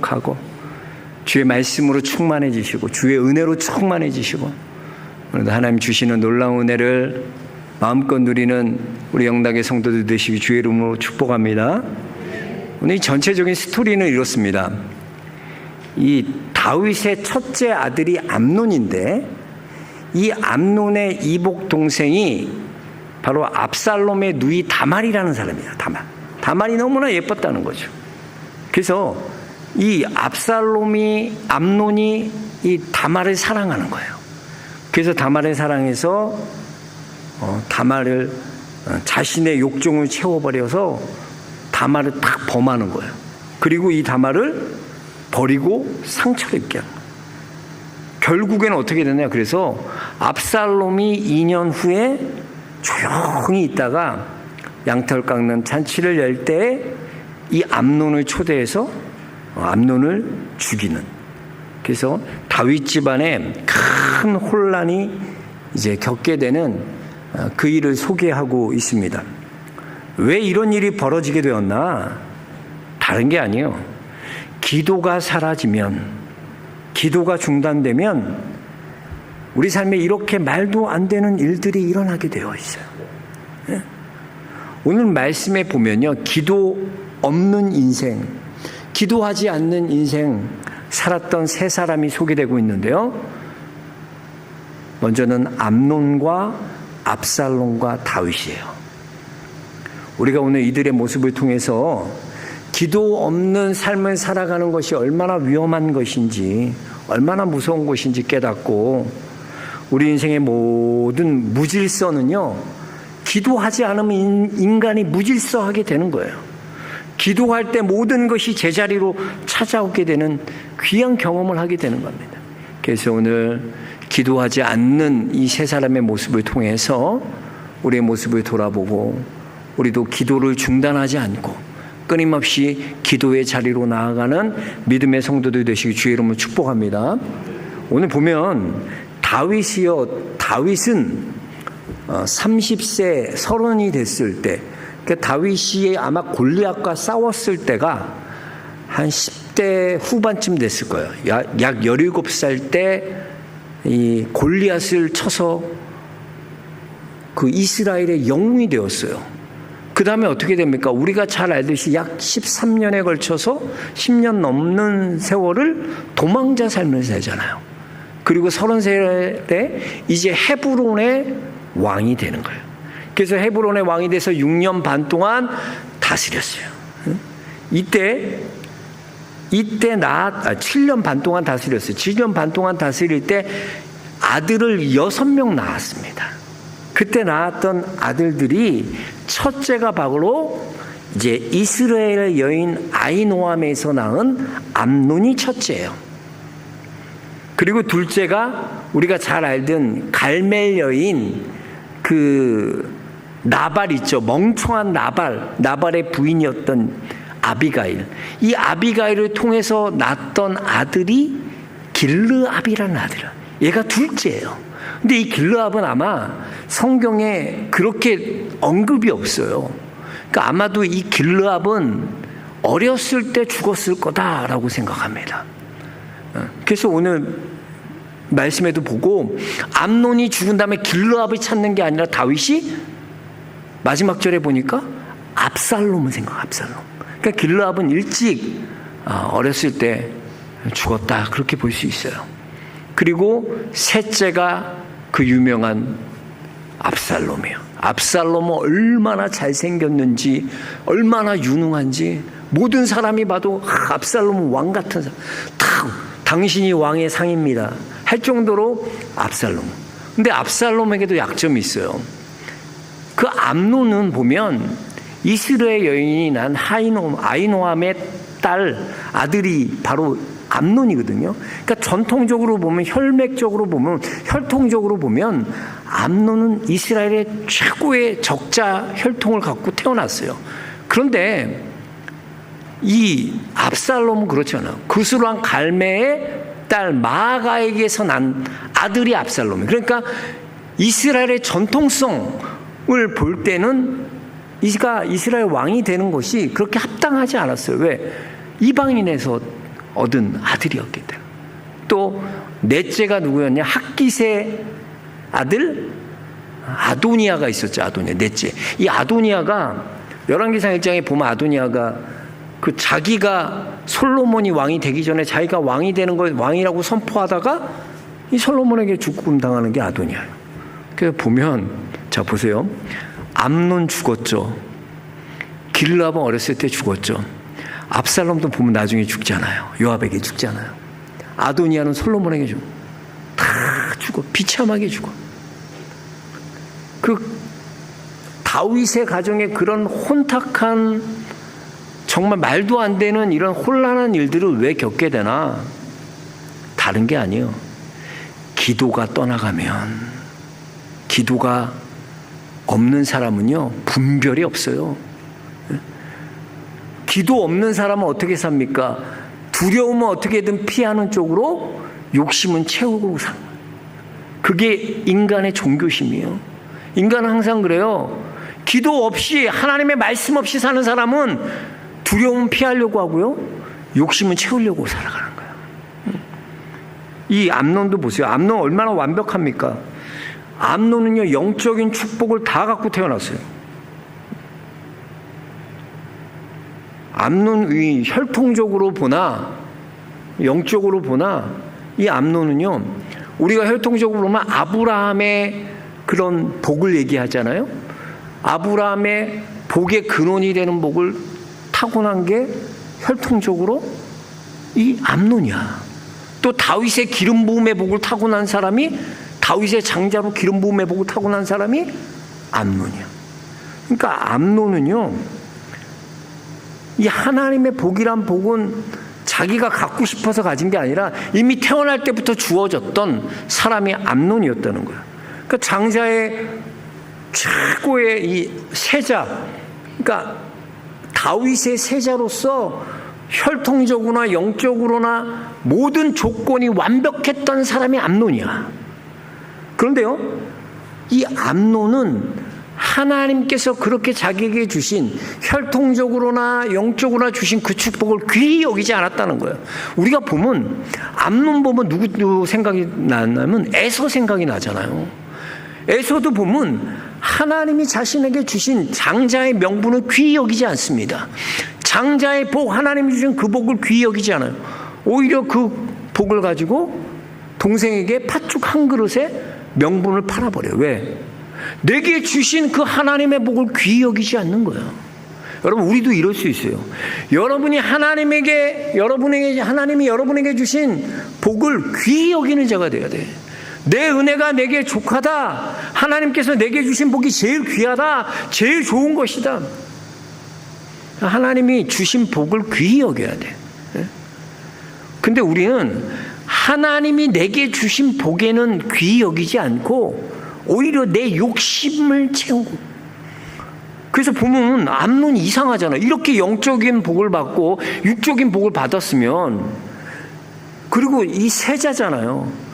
회복하고 주의 말씀으로 충만해지시고 주의 은혜로 충만해지시고 오늘도 하나님 주시는 놀라운 은혜를 마음껏 누리는 우리 영락의 성도들 되시기 주의 이름으로 축복합니다. 오늘 이 전체적인 스토리는 이렇습니다. 이 다윗의 첫째 아들이 암논인데 이 암논의 이복 동생이 바로 압살롬의 누이 다말이라는 사람이에요. 다말이 너무나 예뻤다는 거죠. 그래서 이 암논이 이 다말을 사랑하는 거예요. 그래서 다말을 사랑해서 다말을 자신의 욕정을 채워버려서 다말을 딱 범하는 거예요. 그리고 이 다말을 버리고 상처를 입게 합니다. 결국에는 어떻게 되냐? 그래서 압살롬이 2년 후에 조용히 있다가 양털 깎는 잔치를 열 때 이 암논을 초대해서 암논을 죽이는. 그래서 다윗 집안에 큰 혼란이 이제 겪게 되는 그 일을 소개하고 있습니다. 왜 이런 일이 벌어지게 되었나? 다른 게 아니에요. 기도가 사라지면, 기도가 중단되면 우리 삶에 이렇게 말도 안 되는 일들이 일어나게 되어 있어요. 오늘 말씀에 보면요, 기도 없는 인생, 기도하지 않는 인생 살았던 세 사람이 소개되고 있는데요. 먼저는 암논과 압살롬과 다윗이에요. 우리가 오늘 이들의 모습을 통해서 기도 없는 삶을 살아가는 것이 얼마나 위험한 것인지, 얼마나 무서운 것인지 깨닫고, 우리 인생의 모든 무질서는요, 기도하지 않으면 인간이 무질서하게 되는 거예요. 기도할 때 모든 것이 제자리로 찾아오게 되는 귀한 경험을 하게 되는 겁니다. 그래서 오늘 기도하지 않는 이 세 사람의 모습을 통해서 우리의 모습을 돌아보고, 우리도 기도를 중단하지 않고 끊임없이 기도의 자리로 나아가는 믿음의 성도들 되시기 주의 이름으로 축복합니다. 오늘 보면 다윗은 30세 30이 됐을 때, 그러니까 다윗이 아마 골리앗과 싸웠을 때가 한 10대 후반쯤 됐을 거예요. 약 17살 때 이 골리앗을 쳐서 그 이스라엘의 영웅이 되었어요. 그 다음에 어떻게 됩니까? 우리가 잘 알듯이 약 13년에 걸쳐서 10년 넘는 세월을 도망자 삶을 살잖아요. 그리고 30살에 이제 헤브론의 왕이 되는 거예요. 그래서 헤브론의 왕이 돼서 6년 반 동안 다스렸어요. 이때 7년 반 동안 다스렸어요. 7년 반 동안 다스릴 때 아들을 6명 낳았습니다. 그때 낳았던 아들들이 첫째가 바로 이제 이스라엘의 여인 아히노암에서 낳은 암논이 첫째예요. 그리고 둘째가 우리가 잘 알던 갈멜 여인 그 나발 있죠. 멍청한 나발의 부인이었던 아비가일. 이 아비가일을 통해서 낳았던 아들이 길르압이라는 아들이에요. 얘가 둘째예요. 근데 이 길르압은 아마 성경에 그렇게 언급이 없어요. 그러니까 아마도 이 길르압은 어렸을 때 죽었을 거다라고 생각합니다. 그래서 오늘 말씀에도 보고 암논이 죽은 다음에 길르압을 찾는 게 아니라 다윗이 마지막 절에 보니까 압살롬을 생각해요. 압살롬. 그러니까 길르압은 일찍 어렸을 때 죽었다, 그렇게 볼 수 있어요. 그리고 셋째가 그 유명한 압살롬이에요. 압살롬은 얼마나 잘생겼는지, 얼마나 유능한지 모든 사람이 봐도 압살롬은 왕 같은 사람, 당신이 왕의 상입니다 할 정도로 압살롬. 근데 압살롬에게도 약점이 있어요. 그 암논은 보면 이스라엘 여인이 난 아히노암의 아들이 바로 암논이거든요. 그러니까 전통적으로 보면, 혈통적으로 보면 암논은 이스라엘의 최고의 적자 혈통을 갖고 태어났어요. 그런데 이 압살롬은 그렇지 않아요. 그수랑 갈매의 딸 마아가에게서 난 아들이 압살롬이에요. 그러니까 이스라엘의 전통성을 볼 때는 이스라엘 왕이 되는 것이 그렇게 합당하지 않았어요. 왜? 이방인에서 얻은 아들이었기 때문에. 또 넷째가 누구였냐? 학깃의 아들 아도니아가 있었죠. 아도니아 넷째. 이 아도니아가 열왕기상 1장에 보면 아도니아가 그 자기가 솔로몬이 왕이 되기 전에 자기가 왕이 되는 걸 왕이라고 선포하다가 이 솔로몬에게 죽음 당하는 게 아도니아예요. 그래서 보면 자 보세요. 암논 죽었죠. 길라방 어렸을 때 죽었죠. 압살롬도 보면 나중에 죽잖아요. 요압에게 죽잖아요. 아도니아는 솔로몬에게 죽어. 다 죽어. 비참하게 죽어. 그 다윗의 가정에 그런 혼탁한 정말 말도 안 되는 이런 혼란한 일들을 왜 겪게 되나? 다른 게 아니에요. 기도가 떠나가면, 기도가 없는 사람은요 분별이 없어요. 기도 없는 사람은 어떻게 삽니까? 두려움은 어떻게든 피하는 쪽으로, 욕심은 채우고 삽니다. 그게 인간의 종교심이에요. 인간은 항상 그래요. 기도 없이, 하나님의 말씀 없이 사는 사람은 두려움은 피하려고 하고요, 욕심은 채우려고 살아가는 거예요. 이 암논도 보세요. 암논 얼마나 완벽합니까? 암논은요 영적인 축복을 다 갖고 태어났어요. 암논이 혈통적으로 보나 영적으로 보나 이 암논은요, 우리가 혈통적으로 보면 아브라함의 그런 복을 얘기하잖아요. 아브라함의 복의 근원이 되는 복을 타고난 게 혈통적으로 이 암논이야. 또 다윗의 기름 부음의 복을 타고난 사람이, 다윗의 장자로 기름 부음의 복을 타고난 사람이 암논이야. 그러니까 암논은요, 이 하나님의 복이란 복은 자기가 갖고 싶어서 가진 게 아니라 이미 태어날 때부터 주어졌던 사람이 암논이었다는 거예요. 그러니까 장자의 최고의 이 세자, 그러니까 다윗의 세자로서 혈통적으로나 영적으로나 모든 조건이 완벽했던 사람이 암논이야. 그런데요, 이 암논은 하나님께서 그렇게 자기에게 주신, 혈통적으로나 영적으로나 주신 그 축복을 귀히 여기지 않았다는 거예요. 우리가 보면 암논 보면 누구 생각이 나냐면 에서 생각이 나잖아요. 에서도 보면 하나님이 자신에게 주신 장자의 명분을 귀히 여기지 않습니다. 장자의 복, 하나님이 주신 그 복을 귀히 여기지 않아요. 오히려 그 복을 가지고 동생에게 팥죽 한 그릇에 명분을 팔아버려요. 왜? 내게 주신 그 하나님의 복을 귀히 여기지 않는 거예요. 여러분, 우리도 이럴 수 있어요. 여러분이 하나님이 여러분에게 주신 복을 귀히 여기는 자가 되어야 돼. 내 은혜가 내게 족하다. 하나님께서 내게 주신 복이 제일 귀하다. 제일 좋은 것이다. 하나님이 주신 복을 귀히 여겨야 돼. 근데 우리는 하나님이 내게 주신 복에는 귀히 여기지 않고 오히려 내 욕심을 채우고, 그래서 보면 암논이 이상하잖아요. 이렇게 영적인 복을 받고 육적인 복을 받았으면, 그리고 이 세자잖아요.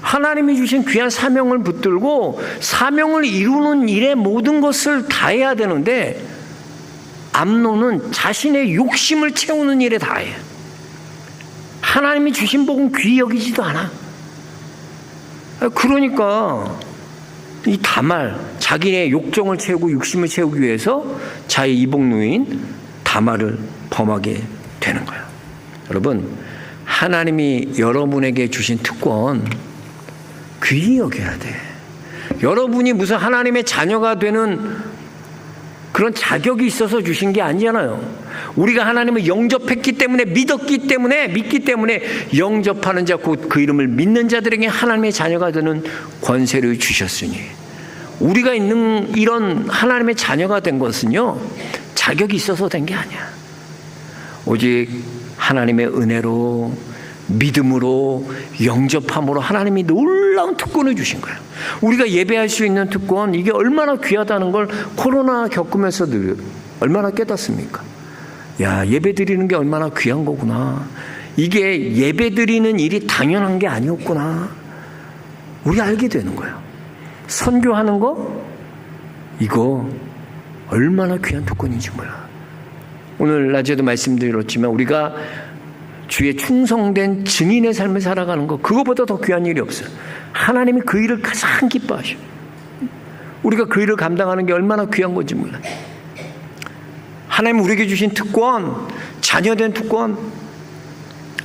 하나님이 주신 귀한 사명을 붙들고 사명을 이루는 일에 모든 것을 다해야 되는데, 암논은 자신의 욕심을 채우는 일에 다해. 하나님이 주신 복은 귀히 여기지도 않아. 그러니까 이 다말, 자기의 욕정을 채우고 욕심을 채우기 위해서 자기 이복누인 다말을 범하게 되는 거예요. 여러분, 하나님이 여러분에게 주신 특권 귀히 여겨야 돼. 여러분이 무슨 하나님의 자녀가 되는 그런 자격이 있어서 주신 게 아니잖아요. 우리가 하나님을 영접했기 때문에, 믿기 때문에 영접하는 자, 곧 그 이름을 믿는 자들에게 하나님의 자녀가 되는 권세를 주셨으니, 우리가 있는 이런 하나님의 자녀가 된 것은요, 자격이 있어서 된 게 아니야. 오직 하나님의 은혜로, 믿음으로, 영접함으로 하나님이 놀라운 특권을 주신 거예요. 우리가 예배할 수 있는 특권, 이게 얼마나 귀하다는 걸 코로나 겪으면서 얼마나 깨닫습니까? 야, 예배 드리는 게 얼마나 귀한 거구나. 이게 예배 드리는 일이 당연한 게 아니었구나. 우리 알게 되는 거예요. 선교하는 거, 이거 얼마나 귀한 특권인지 몰라. 오늘 낮에도 말씀드렸지만 우리가 주의 충성된 증인의 삶을 살아가는 것, 그거보다 더 귀한 일이 없어요. 하나님이 그 일을 가장 기뻐하셔. 우리가 그 일을 감당하는 게 얼마나 귀한 건지 몰라요. 하나님이 우리에게 주신 특권, 자녀된 특권,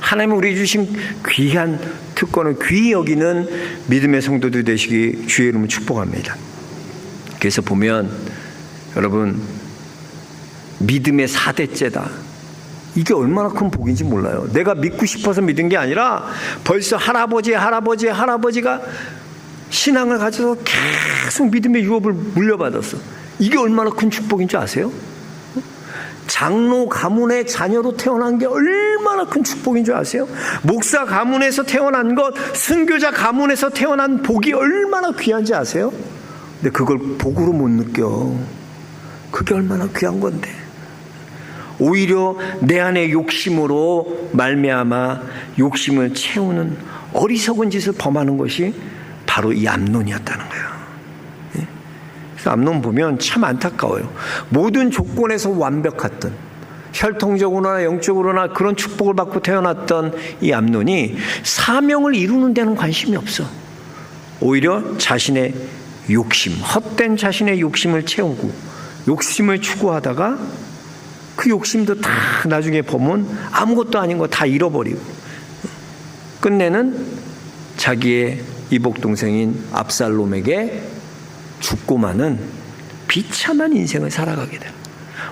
하나님이 우리에게 주신 귀한 특권을 귀히 여기는 믿음의 성도들 되시기 주의 이름으로 축복합니다. 그래서 보면 여러분, 믿음의 4대째다. 이게 얼마나 큰 복인지 몰라요. 내가 믿고 싶어서 믿은 게 아니라 벌써 할아버지가 신앙을 가져서 계속 믿음의 유업을 물려받았어. 이게 얼마나 큰 축복인 줄 아세요? 장로 가문의 자녀로 태어난 게 얼마나 큰 축복인 줄 아세요? 목사 가문에서 태어난 것, 순교자 가문에서 태어난 복이 얼마나 귀한지 아세요? 근데 그걸 복으로 못 느껴. 그게 얼마나 귀한 건데. 오히려 내 안의 욕심으로 말미암아 욕심을 채우는 어리석은 짓을 범하는 것이 바로 이 암논이었다는 거예요. 그래서 암논 보면 참 안타까워요. 모든 조건에서 완벽했던, 혈통적으로나 영적으로나 그런 축복을 받고 태어났던 이 암논이 사명을 이루는 데는 관심이 없어. 오히려 자신의 욕심, 헛된 자신의 욕심을 채우고 욕심을 추구하다가 그 욕심도 다 나중에 보면 아무것도 아닌 거 다 잃어버리고 끝내는 자기의 이복 동생인 압살롬에게 죽고 마는 비참한 인생을 살아가게 돼요.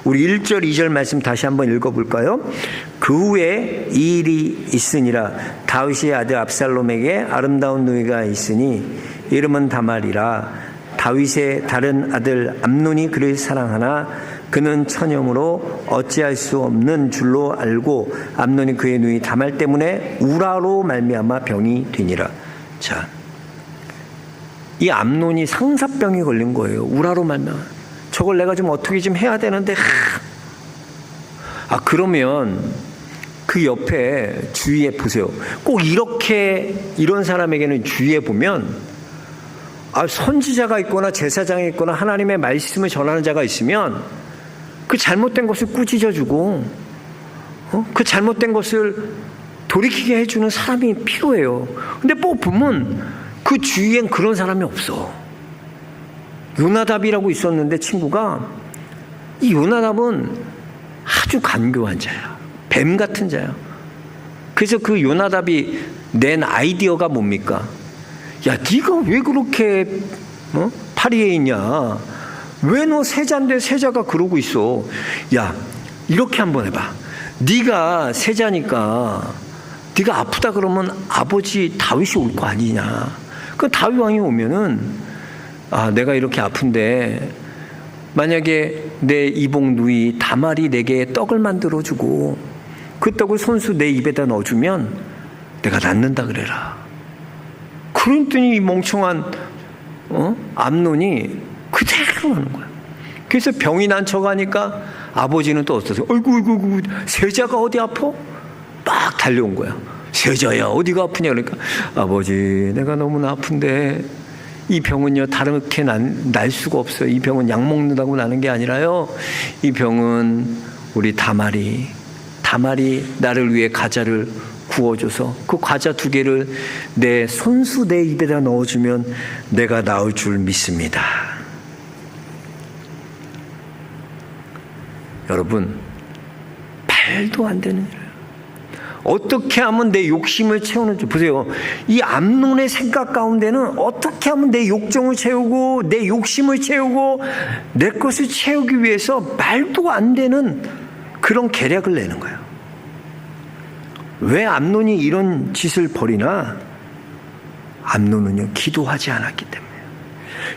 우리 1절 2절 말씀 다시 한번 읽어볼까요? 그 후에 이 일이 있으니라. 다윗의 아들 압살롬에게 아름다운 누이가 있으니 이름은 다말이라. 다윗의 다른 아들 암논이 그를 사랑하나 그는 처녀므로 어찌할 수 없는 줄로 알고 암논이 그의 누이 다말 때문에 우라로 말미암아 병이 되니라. 자, 이 암논이 상사병이 걸린 거예요. 우라로 말미암아. 저걸 내가 좀 어떻게 좀 해야 되는데, 그러면 그 옆에 주위에 보세요. 꼭 이런 사람에게는 주위에 보면 선지자가 있거나 제사장이 있거나 하나님의 말씀을 전하는 자가 있으면 그 잘못된 것을 꾸짖어주고 그 잘못된 것을 돌이키게 해주는 사람이 필요해요. 근데 보면 그 주위엔 그런 사람이 없어. 요나답이라고 있었는데 친구가, 이 요나답은 아주 간교한 자야. 뱀 같은 자야. 그래서 그 요나답이 낸 아이디어가 뭡니까? 야, 네가 왜 그렇게 파리에 있냐? 왜 너 세자인데 세자가 그러고 있어? 야, 이렇게 한번 해봐. 네가 세자니까 네가 아프다 그러면 아버지 다윗이 올 거 아니냐? 그 다윗 왕이 오면은 내가 이렇게 아픈데 만약에 내 이복 누이 다말이 내게 떡을 만들어주고 그 떡을 손수 내 입에다 넣어주면 내가 낫는다 그래라. 그랬더니 이 멍청한 암논이 그대로 하는 거야. 그래서 병이 난 척하니까 아버지는 또 어떠세요? 어이구, 세자가 어디 아파? 막 달려온 거야. 세자야, 어디가 아프냐? 그러니까 아버지, 내가 너무나 아픈데 이 병은요 다르게 날 수가 없어요. 이 병은 약 먹는다고 나는 게 아니라요, 이 병은 우리 다말이 나를 위해 과자를 구워줘서 그 과자 2개를 내 손수 내 입에다 넣어주면 내가 나을 줄 믿습니다. 여러분, 말도 안 되는 일이에요. 어떻게 하면 내 욕심을 채우는지 보세요. 이 암논의 생각 가운데는 어떻게 하면 내 욕정을 채우고 내 욕심을 채우고 내 것을 채우기 위해서 말도 안 되는 그런 계략을 내는 거예요. 왜 암논이 이런 짓을 벌이나? 암논은요 기도하지 않았기 때문에.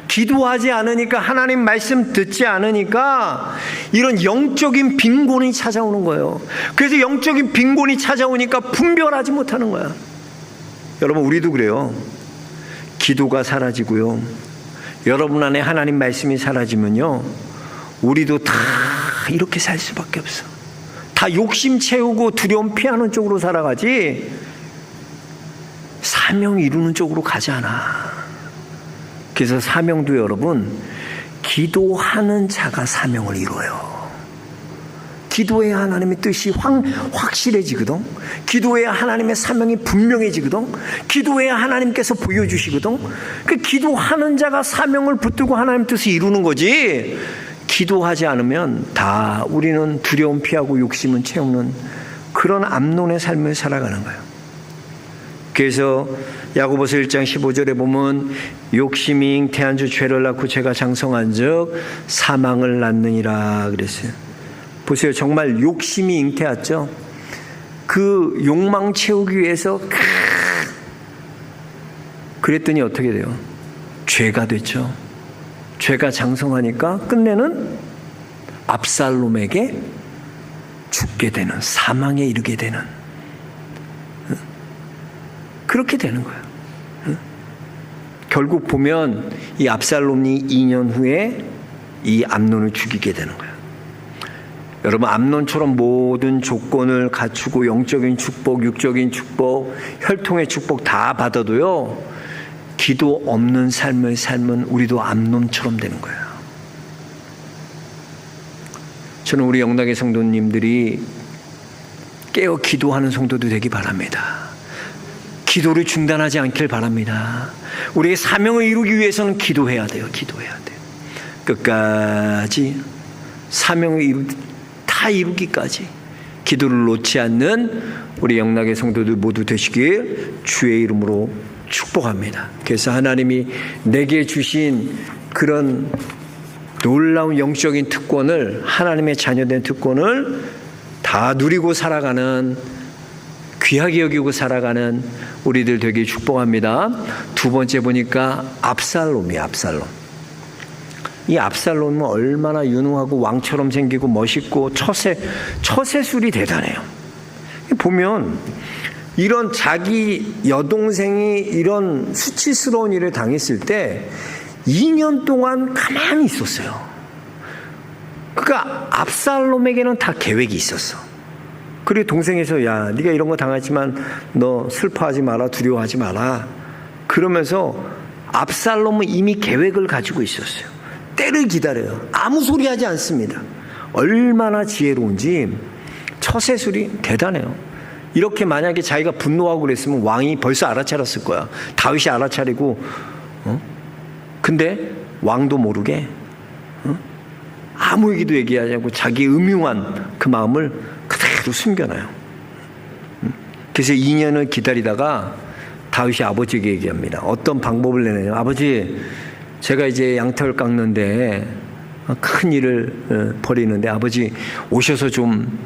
기도하지 않으니까, 하나님 말씀 듣지 않으니까 이런 영적인 빈곤이 찾아오는 거예요. 그래서 영적인 빈곤이 찾아오니까 분별하지 못하는 거야. 여러분, 우리도 그래요. 기도가 사라지고요, 여러분 안에 하나님 말씀이 사라지면요, 우리도 다 이렇게 살 수밖에 없어. 다 욕심 채우고 두려움 피하는 쪽으로 살아가지 사명 이루는 쪽으로 가지 않아. 그래서 사명도 여러분, 기도하는 자가 사명을 이뤄요. 기도해야 하나님의 뜻이 확실해지거든. 기도해야 하나님의 사명이 분명해지거든. 기도해야 하나님께서 보여주시거든. 그 기도하는 자가 사명을 붙들고 하나님 뜻을 이루는 거지. 기도하지 않으면 다 우리는 두려움 피하고 욕심은 채우는 그런 암논의 삶을 살아가는 거예요. 그래서 야고보서 1장 15절에 보면 욕심이 잉태한 주 죄를 낳고 죄가 장성한 즉 사망을 낳느니라 그랬어요. 보세요. 정말 욕심이 잉태했죠. 그 욕망 채우기 위해서 그랬더니 어떻게 돼요? 죄가 됐죠. 죄가 장성하니까 끝내는 압살롬에게 죽게 되는, 사망에 이르게 되는, 그렇게 되는 거예요. 결국 보면 이 압살롬이 2년 후에 이 암논을 죽이게 되는 거예요. 여러분, 암논처럼 모든 조건을 갖추고 영적인 축복, 육적인 축복, 혈통의 축복 다 받아도요, 기도 없는 삶을 살면 우리도 암논처럼 되는 거예요. 저는 우리 영락의 성도님들이 깨어 기도하는 성도도 되기 바랍니다. 기도를 중단하지 않길 바랍니다. 우리의 사명을 이루기 위해서는 기도해야 돼요. 기도해야 돼요. 끝까지 사명을 다 이루기까지 기도를 놓지 않는 우리 영락의 성도들 모두 되시길 주의 이름으로 축복합니다. 그래서 하나님이 내게 주신 그런 놀라운 영적인 특권을, 하나님의 자녀된 특권을 다 누리고 살아가는, 귀하게 여기고 살아가는 우리들 되게 축복합니다. 두 번째 보니까 압살롬이에요. 압살롬. 이 압살롬은 얼마나 유능하고 왕처럼 생기고 멋있고 처세술이 대단해요. 보면 이런 자기 여동생이 이런 수치스러운 일을 당했을 때 2년 동안 가만히 있었어요. 그러니까 압살롬에게는 다 계획이 있었어. 그리고 동생에서 야, 네가 이런 거 당하지만 너 슬퍼하지 마라, 두려워하지 마라. 그러면서 압살롬은 이미 계획을 가지고 있었어요. 때를 기다려요. 아무 소리 하지 않습니다. 얼마나 지혜로운지 처세술이 대단해요. 이렇게 만약에 자기가 분노하고 그랬으면 왕이 벌써 알아차렸을 거야. 다윗이 알아차리고, 근데 왕도 모르게, 아무 얘기도 얘기하지 않고 자기 음흉한 그 마음을 그대로 숨겨놔요. 그래서 2년을 기다리다가 다윗이 아버지에게 얘기합니다. 어떤 방법을 내느냐. 아버지, 제가 이제 양털 깎는데 큰 일을 벌이는데 아버지 오셔서 좀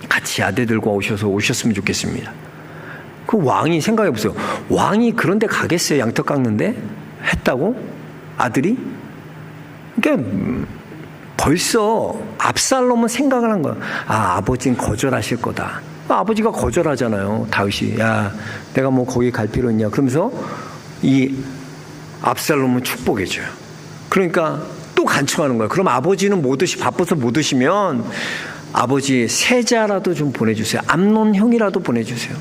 같이 아들들과 오셨으면 좋겠습니다. 그 왕이 생각해 보세요. 왕이 그런데 가겠어요? 양털 깎는데? 했다고? 아들이? 그러니까 벌써 압살롬은 생각을 한 거야. 아, 아버지는 거절하실 거다. 아버지가 거절하잖아요. 다윗이. 야, 내가 뭐 거기 갈 필요 있냐. 그러면서 이 압살롬은 축복해줘요. 그러니까 또 간청하는 거야. 그럼 아버지는 바빠서 못 오시면 아버지 세자라도 좀 보내주세요. 암논 형이라도 보내주세요.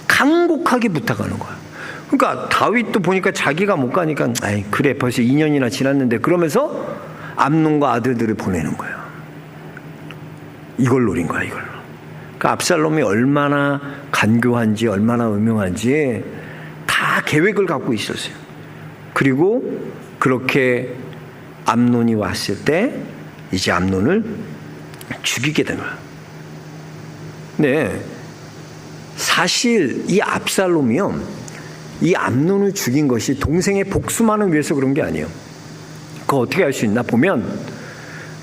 간곡하게 부탁하는 거야. 그러니까 다윗도 보니까 자기가 못 가니까 아이 그래 벌써 2년이나 지났는데 그러면서 암논과 아들들을 보내는 거야. 이걸 노린 거야. 이걸로. 그러니까 압살롬이 얼마나 간교한지 얼마나 음흉한지 다 계획을 갖고 있었어요. 그리고 그렇게 암논이 왔을 때 이제 암논을 죽이게 된 거야. 네, 사실 이 압살롬이요, 이 암논을 죽인 것이 동생의 복수만을 위해서 그런 게 아니에요. 그거 어떻게 알 수 있나 보면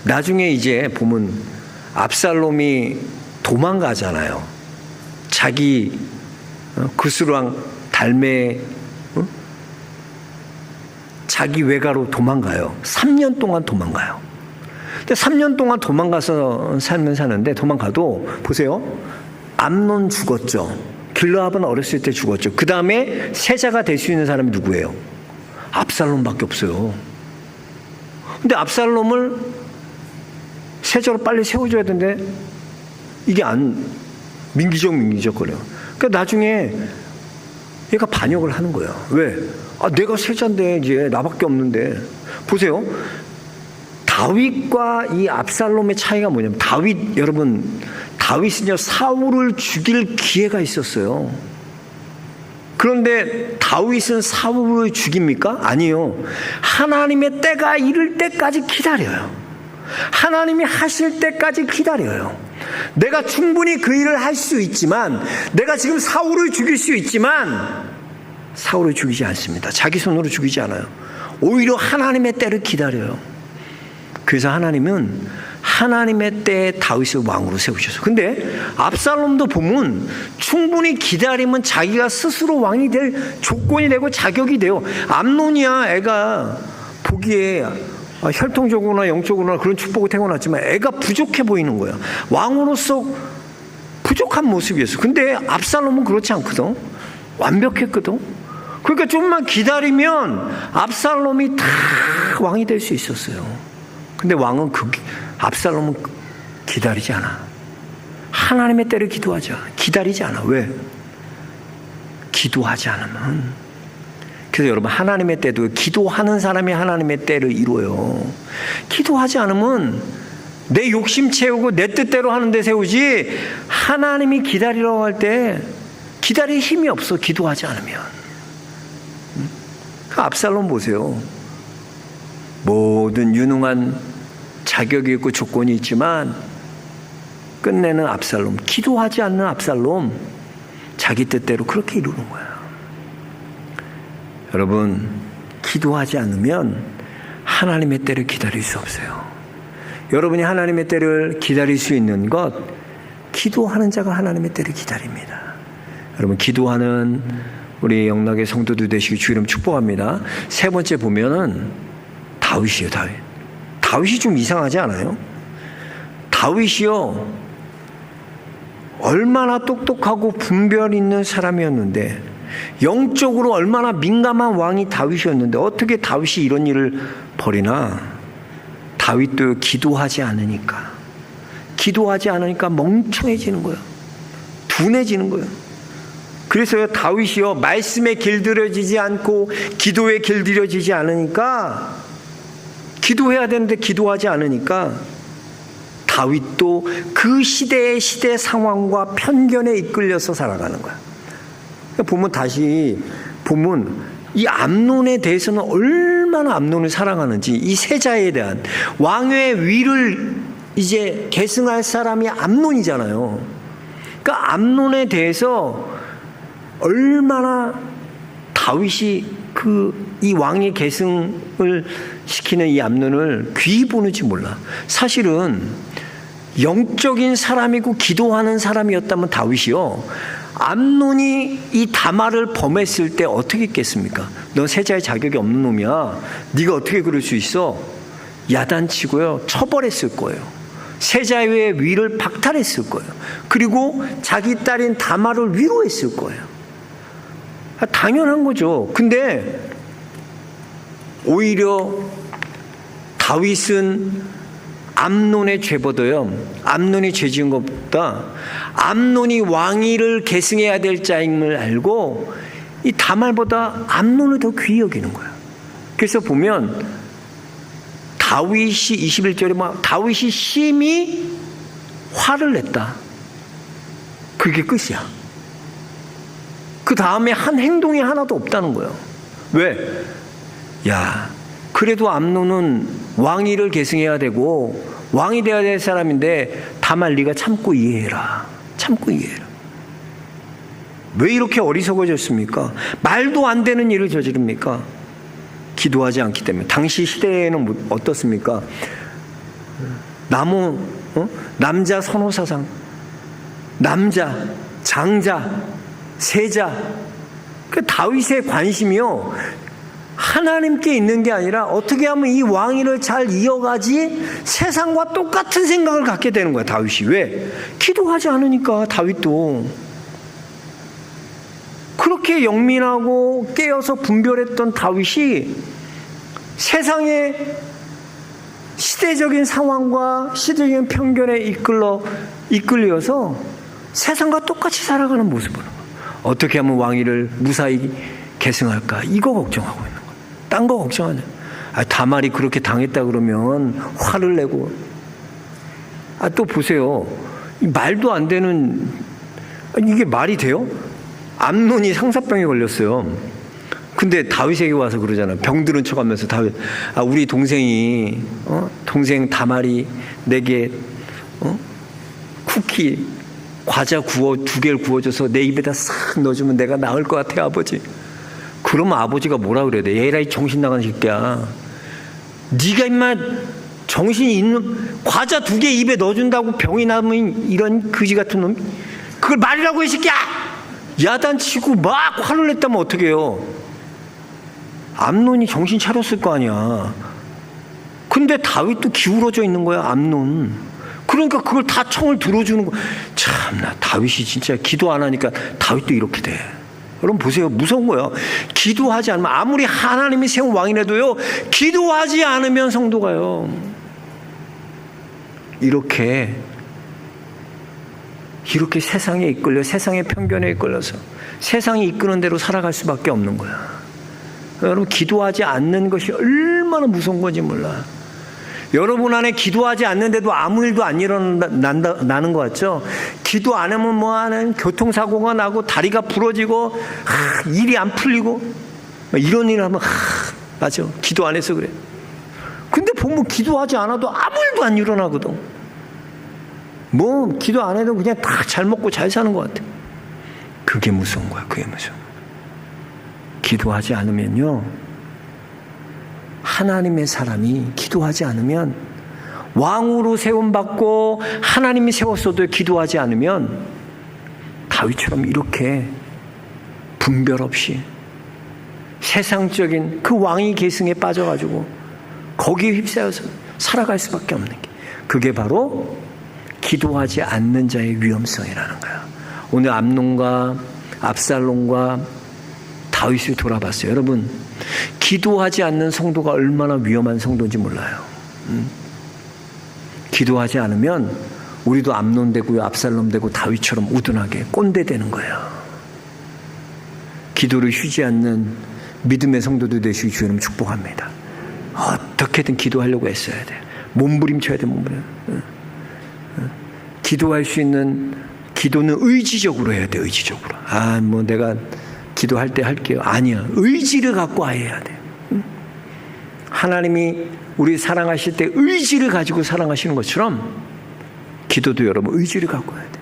나중에 이제 보면 압살롬이 도망가잖아요. 자기 그스루왕 달매 자기 외가로 도망가요. 3년 동안 도망가요. 근데 3년 동안 도망가서 살면 사는데 도망가도 보세요. 암논 죽었죠. 길르압은 어렸을 때 죽었죠. 그 다음에 세자가 될 수 있는 사람이 누구예요? 압살롬밖에 없어요. 근데 압살롬을 세자로 빨리 세워줘야 되는데 이게 민기적거려요. 그러니까 나중에 얘가 반역을 하는 거예요. 왜? 아, 내가 세자인데 이제 나밖에 없는데. 보세요. 다윗과 이 압살롬의 차이가 뭐냐면, 다윗은요, 사울을 죽일 기회가 있었어요. 그런데 다윗은 사울을 죽입니까? 아니요. 하나님의 때가 이를 때까지 기다려요. 하나님이 하실 때까지 기다려요. 내가 충분히 그 일을 할 수 있지만, 내가 지금 사울을 죽일 수 있지만 사울을 죽이지 않습니다. 자기 손으로 죽이지 않아요. 오히려 하나님의 때를 기다려요. 그래서 하나님은 하나님의 때에 다윗을 왕으로 세우셨어요. 근데 압살롬도 보면 충분히 기다리면 자기가 스스로 왕이 될 조건이 되고 자격이 돼요. 암논이야, 애가 보기에 혈통적으로나 영적으로나 그런 축복을 태어났지만 애가 부족해 보이는 거야. 왕으로서 부족한 모습이었어. 근데 압살롬은 그렇지 않거든. 완벽했거든. 그러니까 좀만 기다리면 압살롬이 다 왕이 될 수 있었어요. 근데 왕은 압살롬은 기다리지 않아. 하나님의 때를 기다리지 않아. 왜? 기도하지 않으면. 그래서 여러분, 하나님의 때도 기도하는 사람이 하나님의 때를 이루어요. 기도하지 않으면 내 욕심 채우고 내 뜻대로 하는 데 세우지, 하나님이 기다리라고 할 때 기다릴 힘이 없어. 기도하지 않으면. 그 압살롬 보세요. 모든 유능한 자격이 있고 조건이 있지만 끝내는 압살롬, 기도하지 않는 압살롬, 자기 뜻대로 그렇게 이루는 거야. 여러분, 기도하지 않으면 하나님의 때를 기다릴 수 없어요. 여러분이 하나님의 때를 기다릴 수 있는 것, 기도하는 자가 하나님의 때를 기다립니다. 여러분, 기도하는 우리 영락의 성도들 되시기 주 이름 축복합니다. 세 번째 보면은 다윗이에요. 다윗이 좀 이상하지 않아요? 다윗이요, 얼마나 똑똑하고 분별 있는 사람이었는데, 영적으로 얼마나 민감한 왕이 다윗이었는데 어떻게 다윗이 이런 일을 벌이나? 다윗도 기도하지 않으니까 멍청해지는 거예요. 둔해지는 거예요. 그래서 다윗이요, 말씀에 길들여지지 않고 기도에 길들여지지 않으니까, 기도해야 되는데 기도하지 않으니까 다윗도 그 시대 상황과 편견에 이끌려서 살아가는 거야. 보면 이 암논에 대해서는 얼마나 암논을 사랑하는지, 이 세자에 대한 왕의 위를 이제 계승할 사람이 암논이잖아요. 그러니까 암논에 대해서 얼마나 다윗이 이 왕의 계승을 시키는 이 암논을 귀히 보는지 몰라. 사실은 영적인 사람이고 기도하는 사람이었다면 다윗이요, 암논이 이 다말을 범했을 때 어떻게 했겠습니까? 너 세자의 자격이 없는 놈이야, 네가 어떻게 그럴 수 있어? 야단치고요, 처벌했을 거예요. 세자의 위를 박탈했을 거예요. 그리고 자기 딸인 다말을 위로했을 거예요. 당연한 거죠. 근데 오히려 다윗은 암논의 죄보다요, 암논이 죄 지은 것보다 암논이 왕위를 계승해야 될 자임을 알고 이 다말보다 암논을 더 귀히 여기는 거예요. 그래서 보면 다윗이 21절에 다윗이 심히 화를 냈다. 그게 끝이야. 그 다음에 한 행동이 하나도 없다는 거예요. 왜? 그래도 암논은 왕위를 계승해야 되고 왕이 되어야 될 사람인데 다말 네가 참고 이해해라. 왜 이렇게 어리석어졌습니까? 말도 안 되는 일을 저지릅니까? 기도하지 않기 때문에. 당시 시대에는 어떻습니까? 남자 선호사상, 남자, 장자, 세자. 그 다윗의 관심이요, 하나님께 있는 게 아니라 어떻게 하면 이 왕위를 잘 이어가지, 세상과 똑같은 생각을 갖게 되는 거야, 다윗이. 왜? 기도하지 않으니까. 다윗도 그렇게 영민하고 깨어서 분별했던 다윗이 세상의 시대적인 상황과 시대적인 편견에 이끌려서 세상과 똑같이 살아가는 모습을, 어떻게 하면 왕위를 무사히 계승할까, 이거 걱정하고 있는 거야. 딴 거 걱정하냐? 다말이 그렇게 당했다 그러면 화를 내고. 또 보세요. 말도 안 되는, 이게 말이 돼요? 암논이 상사병에 걸렸어요. 근데 다윗에게 와서 그러잖아. 병들은 척하면서 다윗, 우리 동생이 동생 다말이 내게 쿠키 과자 2개를 구워줘서 내 입에다 싹 넣어주면 내가 나을 것 같아, 아버지. 그러면 아버지가 뭐라 그래야 돼? 얘라 이 정신 나간 새끼야. 네가 임마 정신이 있는, 과자 2개 입에 넣어준다고 병이 나면 이런 거지 같은 놈, 그걸 말이라고 이 새끼야! 야단치고 막 화를 냈다면 어떻게 해요? 암논이 정신 차렸을 거 아니야. 근데 다윗도 기울어져 있는 거야, 암논. 그러니까 그걸 다 청을 들어주는 거. 참나, 다윗이 진짜 기도 안 하니까 다윗도 이렇게 돼. 여러분 보세요. 무서운 거예요. 기도하지 않으면, 아무리 하나님이 세운 왕이라도요, 기도하지 않으면 성도가요, 이렇게 세상에 이끌려, 세상의 편견에 이끌려서 세상이 이끄는 대로 살아갈 수밖에 없는 거야. 여러분, 기도하지 않는 것이 얼마나 무서운 건지 몰라. 여러분 안에 기도하지 않는데도 아무 일도 안 일어나는 것 같죠? 기도 안 하면 뭐하는 교통사고가 나고 다리가 부러지고 일이 안 풀리고 이런 일을 하면 맞아, 기도 안 해서 그래. 근데 보면 기도하지 않아도 아무 일도 안 일어나거든. 뭐 기도 안 해도 그냥 다 잘 먹고 잘 사는 것 같아. 그게 무서운 거야. 그게 무서워. 기도하지 않으면요, 하나님의 사람이 기도하지 않으면, 왕으로 세움받고 하나님이 세웠어도 기도하지 않으면 다윗처럼 이렇게 분별 없이 세상적인 그 왕의 계승에 빠져가지고 거기에 휩싸여서 살아갈 수밖에 없는 게, 그게 바로 기도하지 않는 자의 위험성이라는 거야. 오늘 암논과 압살롬과 다윗을 돌아봤어요. 여러분, 기도하지 않는 성도가 얼마나 위험한 성도인지 몰라요. 기도하지 않으면 우리도 암논 되고요, 압살롬 되고 다윗처럼 우둔하게 꼰대 되는 거예요. 기도를 쉬지 않는 믿음의 성도들 되시기 주님 축복합니다. 어떻게든 기도하려고 애써야 돼. 몸부림쳐야 돼, 몸부림. 기도할 수 있는 기도는 의지적으로 해야 돼, 의지적으로. 뭐 내가 기도할 때 할게요. 아니야. 의지를 갖고 아예 해야 돼. 하나님이 우리 사랑하실 때 의지를 가지고 사랑하시는 것처럼 기도도 여러분 의지를 갖고 해야 돼.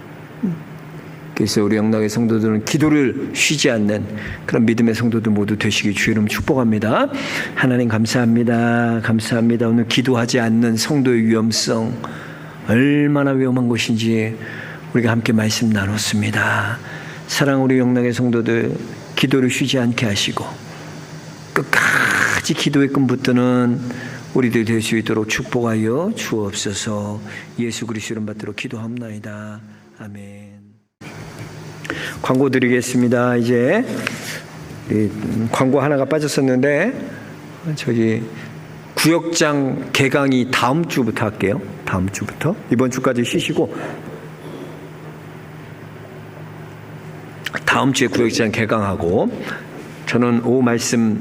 그래서 우리 영락의 성도들은 기도를 쉬지 않는 그런 믿음의 성도들 모두 되시기 주의 이름 축복합니다. 하나님 감사합니다. 감사합니다. 오늘 기도하지 않는 성도의 위험성, 얼마나 위험한 것인지 우리가 함께 말씀 나눴습니다. 사랑 우리 영락의 성도들, 기도를 쉬지 않게 하시고 끝까지 기도에 끈붙드는 우리들 될 수 있도록 축복하여 주옵소서. 예수 그리스도 이름 받도록 기도합나이다. 아멘. 광고 드리겠습니다. 이제 광고 하나가 빠졌었는데 저기 구역장 개강이 다음 주부터 할게요. 다음 주부터. 이번 주까지 쉬시고 다음 주에 구역장 개강하고, 저는 오후 말씀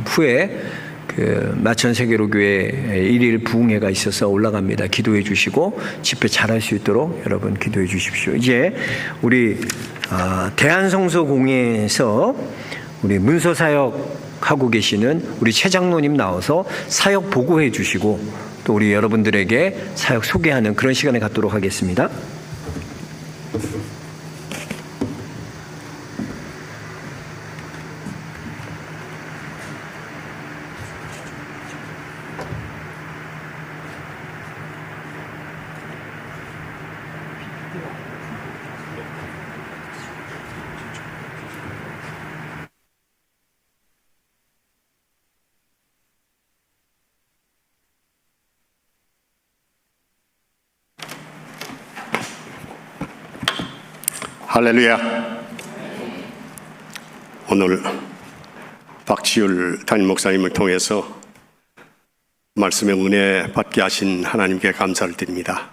후에 그 마천세계로교회 일일 부흥회가 있어서 올라갑니다. 기도해 주시고 집회 잘할 수 있도록 여러분 기도해 주십시오. 이제 우리 대한성서공회에서 우리 문서 사역하고 계시는 우리 최 장로님 나와서 사역 보고해 주시고 또 우리 여러분들에게 사역 소개하는 그런 시간을 갖도록 하겠습니다. 할렐루야. 오늘 박지율 담임 목사님을 통해서 말씀의 은혜 받게 하신 하나님께 감사를 드립니다.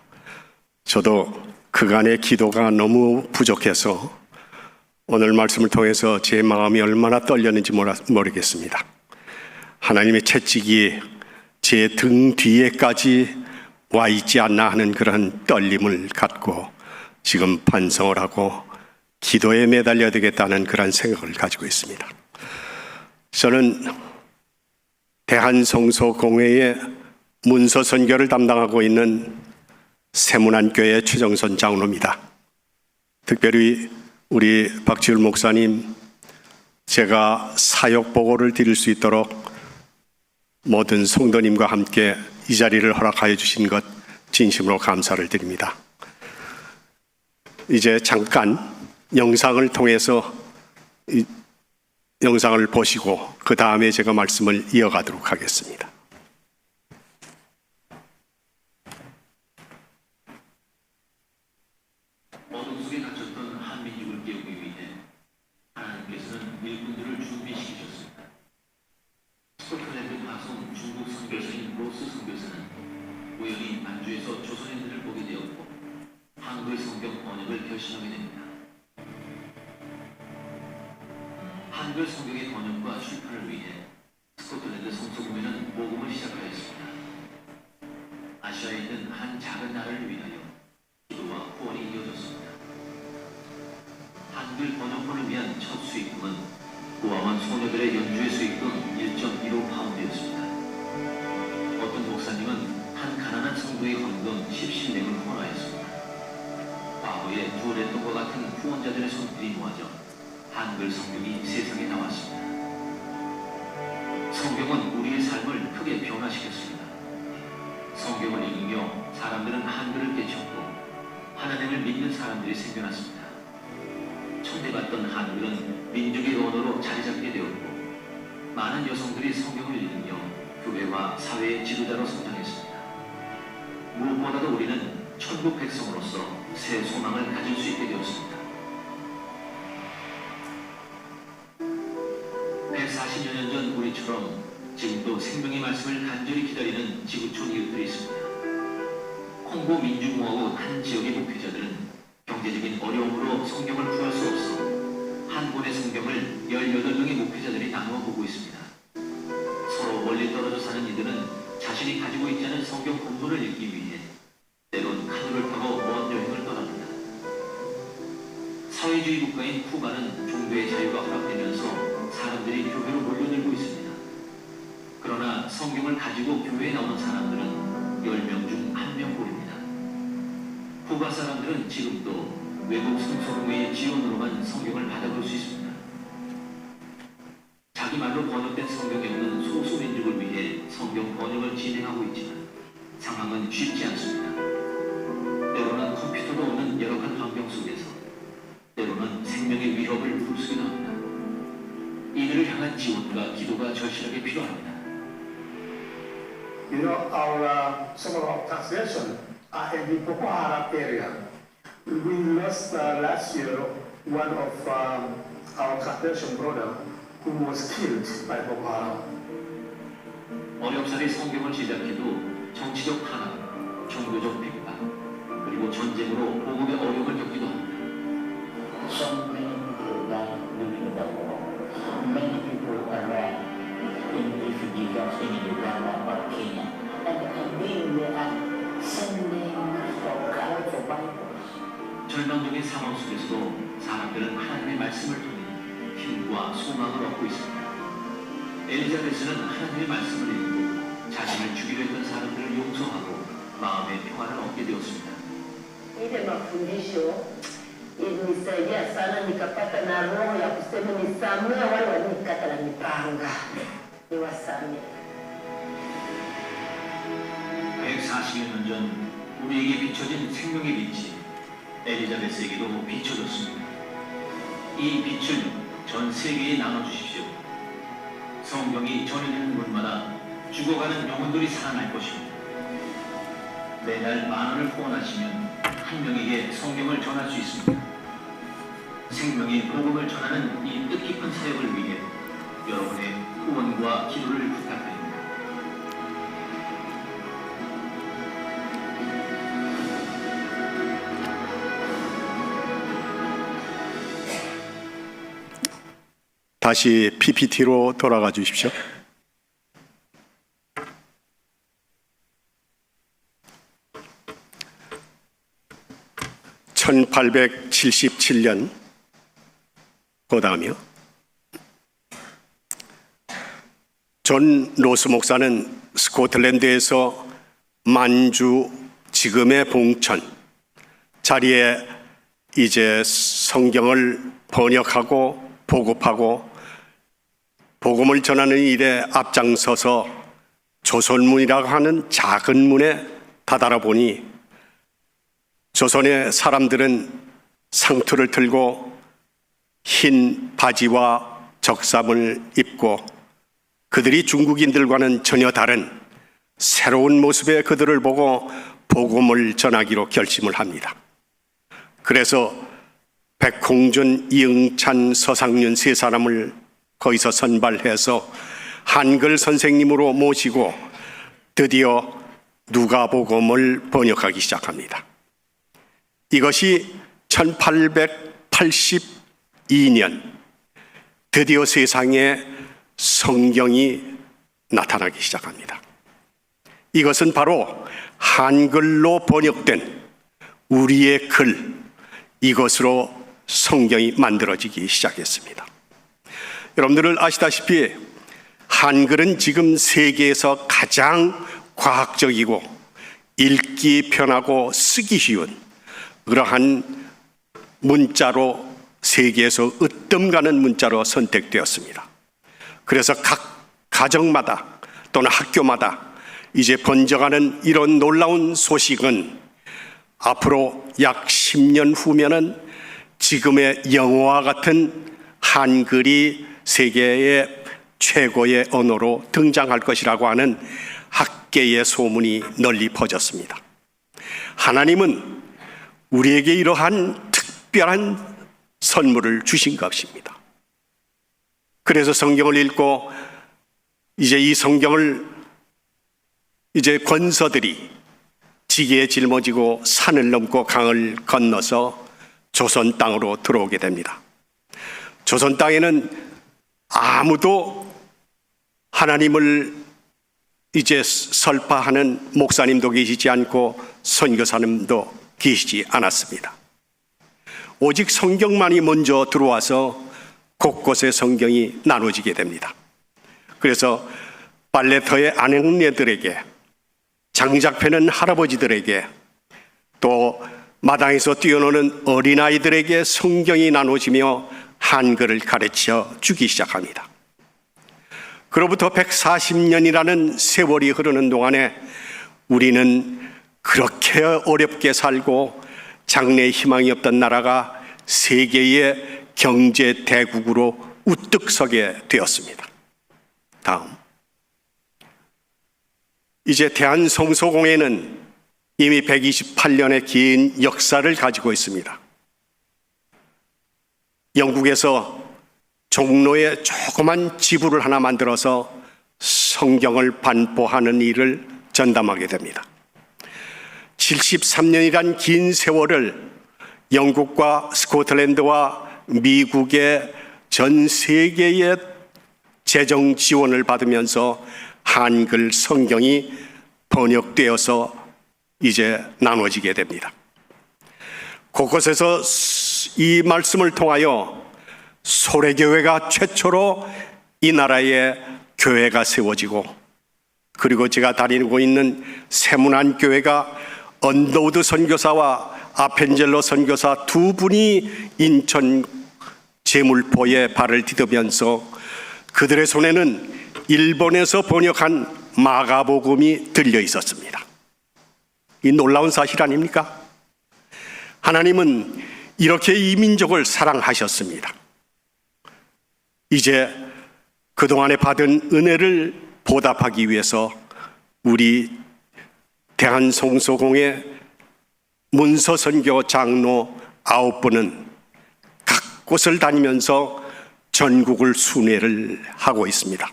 저도 그간의 기도가 너무 부족해서 오늘 말씀을 통해서 제 마음이 얼마나 떨렸는지 모르겠습니다. 하나님의 채찍이 제 등 뒤에까지 와 있지 않나 하는 그런 떨림을 갖고 지금 반성을 하고 기도에 매달려야 되겠다는 그런 생각을 가지고 있습니다. 저는 대한성소공회의 문서 선교를 담당하고 있는 세문안교회 최정선 장로입니다. 특별히 우리 박지율 목사님, 제가 사역 보고를 드릴 수 있도록 모든 성도님과 함께 이 자리를 허락하여 주신 것 진심으로 감사를 드립니다. 이제 잠깐 영상을 통해서 이 영상을 보시고 그 다음에 제가 말씀을 이어가도록 하겠습니다. 어둠 속에 갇혔던 한민족을 깨우기 위해 하나님께서는 일꾼들을 준비시키셨습니다. 스코틀랜드 파송 중국 선교사인 로스 선교사는 우연히 만주에서 조선인들을 보게 되었고 한글 성경 번역을 결심하게 됩니다. 한글 성경의 번역과 출판을 위해 스코틀랜드 성소공회는 모금을 시작하였습니다. 아시아에 있는 한 작은 나라를 위하여 기도와 후원이 이어졌습니다. 한글 번역본을 위한 첫 수익금은 고아원 소녀들의 연주회 수익금 1.15 파운드였습니다. 어떤 목사님은 한 가난한 성도의 헌금 10실랭을 후원하였습니다. 과거에 두레돈과 같은 후원자들의 손길이 모아져 한글 성경이 세상에 나왔습니다. 성경은 우리의 삶을 크게 변화시켰습니다. 성경을 읽으며 사람들은 한글을 깨쳤고 하나님을 믿는 사람들이 생겨났습니다. 천대받던 한글은 민족의 언어로 자리잡게 되었고 많은 여성들이 성경을 읽으며 교회와 사회의 지도자로 성장했습니다. 무엇보다도 우리는 천국 백성으로서 새 소망을 가질 수 있게 되었습니다. 140여 년 전 우리처럼 지금도 생명의 말씀을 간절히 기다리는 지구촌 이웃들이 있습니다. 콩고 민주공화국 한 지역의 목회자들은 경제적인 어려움으로 성경을 구할 수 없어 한 권의 성경을 18명의 목회자들이 나누어 보고 있습니다. 서로 멀리 떨어져 사는 이들은 자신이 가지고 있지 않은 성경 본문을 읽기 위해 때론 카누를 타고 먼 여행을 떠납니다. 사회주의 국가인 쿠바는 종교의 자유가 허락되면서 사람들이 교회로 몰려들고 있습니다. 그러나 성경을 가지고 교회에 나오는 사람들은 10명 중 1명뿐입니다. 쿠바 사람들은 지금도 외국 성소공회의 지원으로만 성경을 받아볼 수 있습니다. 자기 말로 번역된 성경이 없는 소수민족을 위해 성경 번역을 진행하고 있지만 상황은 쉽지 않습니다. 때로는 컴퓨터도 없는 열악한 환경 속에서 때로는 생명의 위협을 무릅쓰기도 합니다. 이들을 향한 지원과 기도가 절실하게 필요합니다. You know, some of our translation are in the Boko Haram area. We lost last year one of our translation brother who was killed by Boko Haram. 어렵사리 성경을 제작해도 정치적 탄압, 종교적 핍박, 그리고 전쟁으로 복음의 어려움을 겪기도 합니다. So many people die during the war. Many people are in refugee camps in Uganda or Kenya. And again, they are sending for cards for Bibles. 절망적인 상황 속에서도 사람들은 하나님의 말씀을 통해 힘과 소망을 얻고 있습니다. 엘리자베스는 하나님의 말씀을 읽고 자신을 죽이려 했던 사람들을 용서하고 마음의 평안을 얻게 되었습니다. Ile mafundisho ilinisaidia sana, nikapata na roho ya kusema nisamee wale walionikata na mipanga, niwasamee. 140여 년 전 우리에게 비춰진 생명의 빛이 엘리자베스에게도 비춰졌습니다. 이 빛을 전 세계에 나눠주십시오. 성경이 전해지는 곳마다 죽어가는 영혼들이 살아날 것입니다. 매달 10,000원을 후원하시면 한 명에게 성경을 전할 수 있습니다. 생명의 복음을 전하는 이 뜻깊은 사역을 위해 여러분의 후원과 기도를 부탁드립니다. 다시 PPT로 돌아가 주십시오. 1877년 그 다음이요. 존 로스 목사는 스코틀랜드에서 만주 지금의 봉천 자리에 이제 성경을 번역하고 보급하고 복음을 전하는 일에 앞장서서 조선문이라고 하는 작은 문에 다다라 보니 조선의 사람들은 상투를 틀고 흰 바지와 적삼을 입고 그들이 중국인들과는 전혀 다른 새로운 모습의 그들을 보고 복음을 전하기로 결심을 합니다. 그래서 백홍준, 이응찬, 서상윤 세 사람을 거기서 선발해서 한글 선생님으로 모시고 드디어 누가복음을 번역하기 시작합니다. 이것이 1882년 드디어 세상에 성경이 나타나기 시작합니다. 이것은 바로 한글로 번역된 우리의 글, 이것으로 성경이 만들어지기 시작했습니다. 여러분들 아시다시피 한글은 지금 세계에서 가장 과학적이고 읽기 편하고 쓰기 쉬운 그러한 문자로 세계에서 으뜸 가는 문자로 선택되었습니다. 그래서 각 가정마다 또는 학교마다 이제 번져가는 이런 놀라운 소식은 앞으로 약 10년 후면은 지금의 영어와 같은 한글이 세계의 최고의 언어로 등장할 것이라고 하는 학계의 소문이 널리 퍼졌습니다. 하나님은 우리에게 이러한 특별한 선물을 주신 것입니다. 그래서 성경을 읽고 이제 이 성경을 이제 권서들이 지게에 짊어지고 산을 넘고 강을 건너서 조선 땅으로 들어오게 됩니다. 조선 땅에는 아무도 하나님을 이제 설파하는 목사님도 계시지 않고 선교사님도 계시지 않았습니다. 오직 성경만이 먼저 들어와서 곳곳에 성경이 나눠지게 됩니다. 그래서 빨래터의 아내들에게, 장작 패는 할아버지들에게, 또 마당에서 뛰어노는 어린아이들에게 성경이 나눠지며 한글을 가르쳐 주기 시작합니다. 그로부터 140년이라는 세월이 흐르는 동안에 우리는 그렇게 어렵게 살고 장래에 희망이 없던 나라가 세계의 경제 대국으로 우뚝 서게 되었습니다. 다음, 이제 대한성소공회는 이미 128년의 긴 역사를 가지고 있습니다. 영국에서 종로에 조그만 지부를 하나 만들어서 성경을 반포하는 일을 전담하게 됩니다. 73년이란 긴 세월을 영국과 스코틀랜드와 미국의 전 세계의 재정 지원을 받으면서 한글 성경이 번역되어서 이제 나눠지게 됩니다. 곳곳에서 이 말씀을 통하여 소래교회가 최초로 이 나라에 교회가 세워지고, 그리고 제가 다니고 있는 세문안교회가 언더우드 선교사와 아펜젤로 선교사 두 분이 인천 제물포에 발을 디디면서 그들의 손에는 일본에서 번역한 마가복음이 들려 있었습니다. 이 놀라운 사실 아닙니까? 하나님은 이렇게 이 민족을 사랑하셨습니다. 이제 그동안에 받은 은혜를 보답하기 위해서 우리 대한성소공회 문서선교 장로 9분은 각 곳을 다니면서 전국을 순회를 하고 있습니다.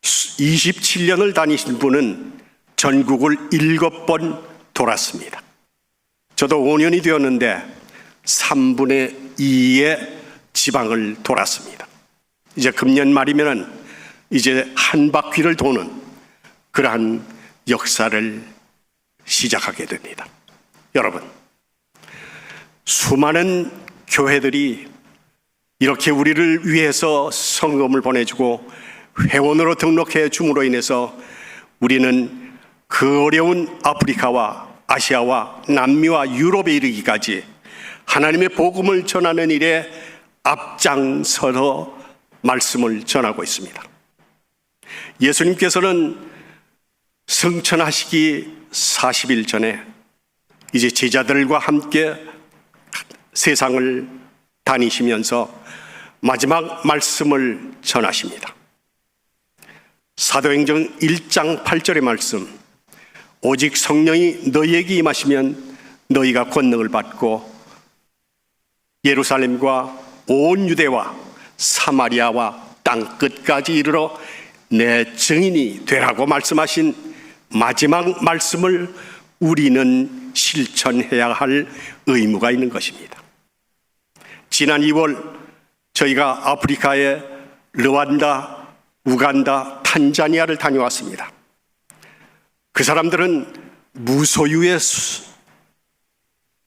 27년을 다니신 분은 전국을 7번 돌았습니다. 저도 5년이 되었는데 3분의 2의 지방을 돌았습니다. 이제 금년 말이면은 이제 한 바퀴를 도는 그러한 역사를 시작하게 됩니다. 여러분, 수많은 교회들이 이렇게 우리를 위해서 성금을 보내주고 회원으로 등록해 줌으로 인해서 우리는 그 어려운 아프리카와 아시아와 남미와 유럽에 이르기까지 하나님의 복음을 전하는 일에 앞장서서 말씀을 전하고 있습니다. 예수님께서는 승천하시기 40일 전에 이제 제자들과 함께 세상을 다니시면서 마지막 말씀을 전하십니다. 사도행전 1장 8절의 말씀, 오직 성령이 너희에게 임하시면 너희가 권능을 받고 예루살렘과 온 유대와 사마리아와 땅 끝까지 이르러 내 증인이 되라고 말씀하신 마지막 말씀을 우리는 실천해야 할 의무가 있는 것입니다. 지난 2월 저희가 아프리카의 르완다, 우간다, 탄자니아를 다녀왔습니다. 그 사람들은 무소유의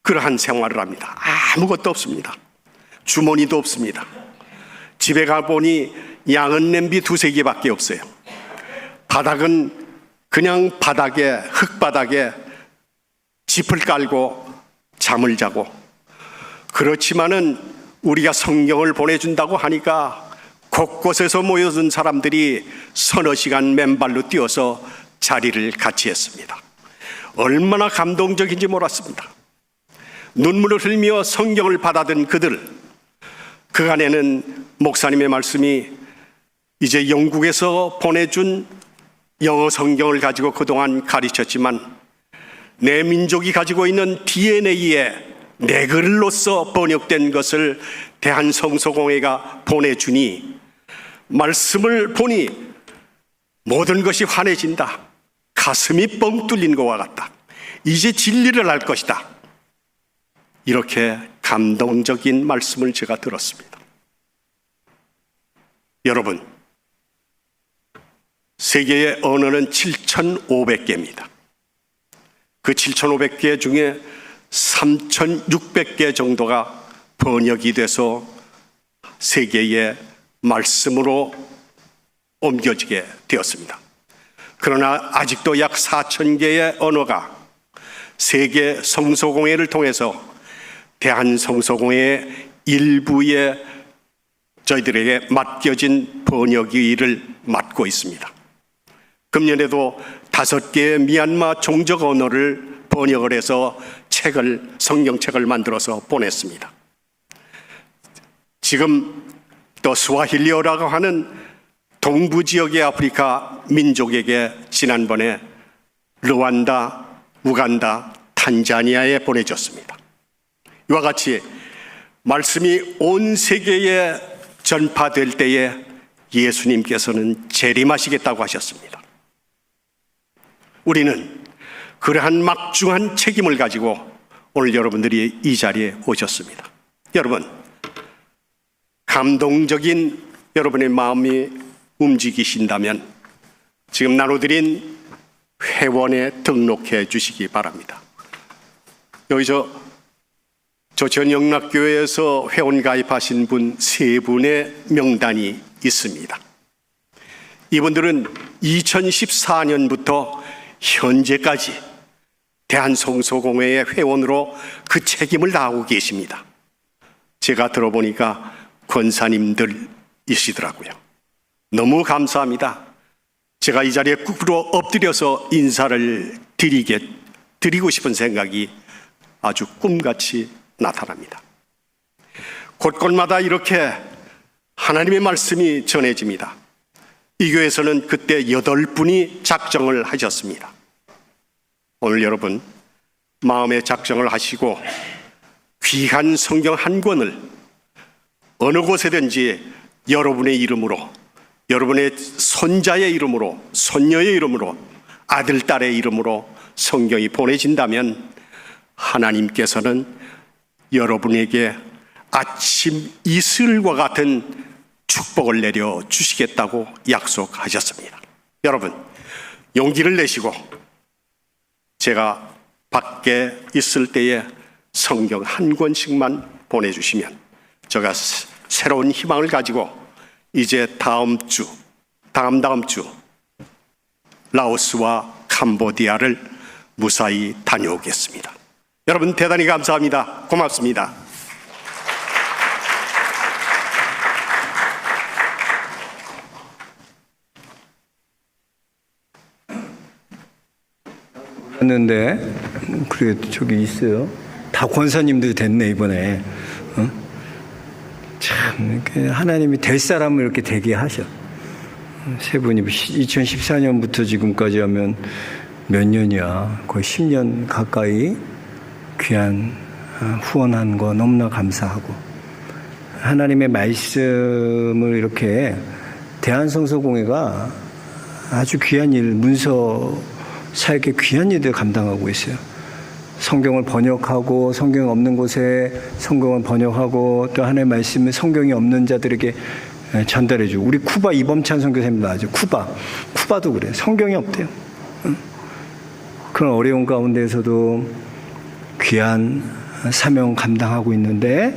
그러한 생활을 합니다. 아무것도 없습니다. 주머니도 없습니다. 집에 가보니 양은 냄비 2-3개밖에 없어요. 바닥은 그냥 바닥에, 흙바닥에 짚을 깔고 잠을 자고, 그렇지만은 우리가 성경을 보내준다고 하니까 곳곳에서 모여든 사람들이 서너 시간 맨발로 뛰어서 자리를 같이 했습니다. 얼마나 감동적인지 몰랐습니다. 눈물을 흘리며 성경을 받아든 그들, 그간에는 목사님의 말씀이 이제 영국에서 보내준 영어 성경을 가지고 그동안 가르쳤지만 내 민족이 가지고 있는 DNA에 내 글로서 번역된 것을 대한성소공회가 보내주니 말씀을 보니 모든 것이 환해진다. 가슴이 뻥 뚫린 것과 같다. 이제 진리를 알 것이다. 이렇게 감동적인 말씀을 제가 들었습니다. 여러분, 세계의 언어는 7,500개입니다. 그 7,500개 중에 3,600개 정도가 번역이 돼서 세계의 말씀으로 옮겨지게 되었습니다. 그러나 아직도 약 4,000개의 언어가 세계 성소공회를 통해서 대한성소공회 일부의 저희들에게 맡겨진 번역의 일을 맡고 있습니다. 금년에도 5개의 미얀마 종족 언어를 번역을 해서 성경책을 만들어서 보냈습니다. 지금 또 스와힐리어라고 하는 동부 지역의 아프리카 민족에게 지난번에 르완다, 우간다, 탄자니아에 보내줬습니다. 이와 같이 말씀이 온 세계에 전파될 때에 예수님께서는 재림하시겠다고 하셨습니다. 우리는 그러한 막중한 책임을 가지고 오늘 여러분들이 이 자리에 오셨습니다. 여러분, 감동적인 여러분의 마음이 움직이신다면 지금 나눠드린 회원에 등록해 주시기 바랍니다. 여기 저 전영락교회에서 회원 가입하신 분 3분의 명단이 있습니다. 이분들은 2014년부터 현재까지 대한성소공회의 회원으로 그 책임을 다하고 계십니다. 제가 들어보니까 권사님들이시더라고요. 너무 감사합니다. 제가 이 자리에 꾹 엎드려서 인사를 드리고 싶은 생각이 아주 꿈같이 나타납니다. 곳곳마다 이렇게 하나님의 말씀이 전해집니다. 이 교회에서는 그때 8분이 작정을 하셨습니다. 오늘 여러분 마음에 작정을 하시고 귀한 성경 한 권을 어느 곳에든지 여러분의 이름으로, 여러분의 손자의 이름으로, 손녀의 이름으로, 아들, 딸의 이름으로 성경이 보내진다면 하나님께서는 여러분에게 아침 이슬과 같은 축복을 내려 주시겠다고 약속하셨습니다. 여러분, 용기를 내시고 제가 밖에 있을 때에 성경 한 권씩만 보내주시면 제가 새로운 희망을 가지고 이제 다음 주 라오스와 캄보디아를 무사히 다녀오겠습니다. 여러분 대단히 감사합니다. 고맙습니다. 했는데 그래 저기 있어요. 다 권사님들 됐네 이번에. 참 하나님이 될 사람을 이렇게 되게 하셔. 세 분이 2014년부터 지금까지 하면 몇 년이야? 거의 10년 가까이 귀한 후원한 거 너무나 감사하고, 하나님의 말씀을 이렇게 대한성서공회가 아주 귀한 일, 문서 사역에 귀한 일들 감당하고 있어요. 성경을 번역하고, 성경 없는 곳에 성경을 번역하고, 또 하나님의 말씀을 성경이 없는 자들에게 전달해주고. 우리 쿠바 이범찬 선교사님도 아죠. 쿠바도 그래. 성경이 없대요. 그런 어려운 가운데에서도 귀한 사명 감당하고 있는데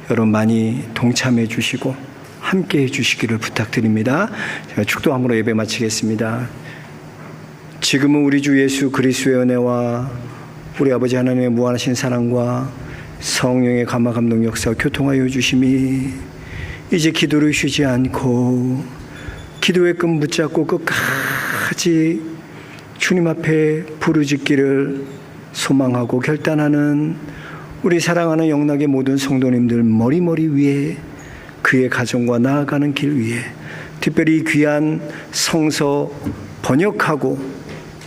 여러분 많이 동참해 주시고 함께 해 주시기를 부탁드립니다. 제가 축도함으로 예배 마치겠습니다. 지금은 우리 주 예수 그리스도의 은혜와 우리 아버지 하나님의 무한하신 사랑과 성령의 감화 감동 역사 교통하여 주심이 이제 기도를 쉬지 않고 기도의 끈 붙잡고 끝까지 주님 앞에 부르짖기를 소망하고 결단하는 우리 사랑하는 영락의 모든 성도님들 머리머리 위에, 그의 가정과 나아가는 길 위에, 특별히 귀한 성서 번역하고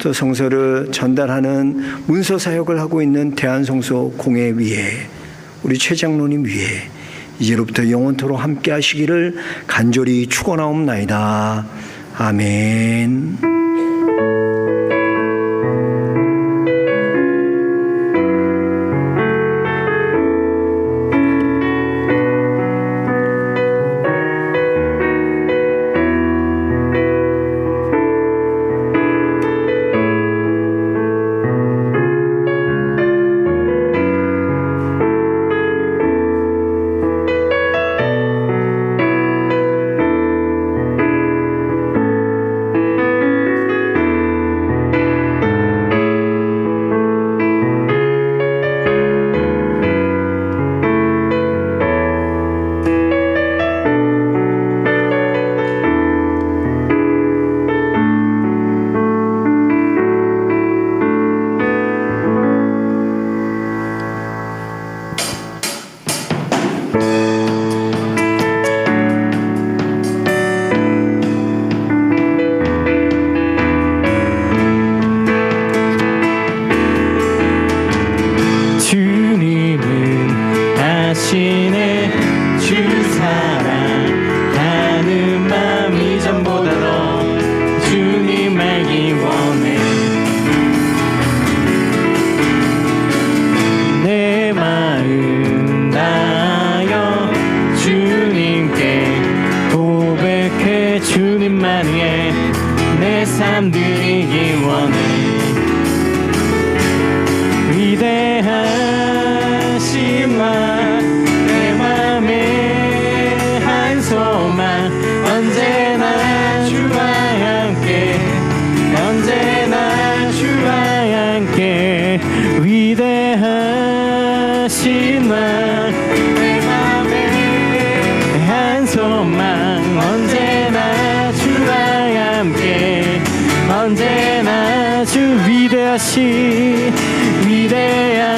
또 성서를 전달하는 문서 사역을 하고 있는 대한성서공회 위에, 우리 최 장로님 위에 이제로부터 영원토록 함께 하시기를 간절히 축원하옵나이다. 아멘. 언제나 주 위대하신 위대한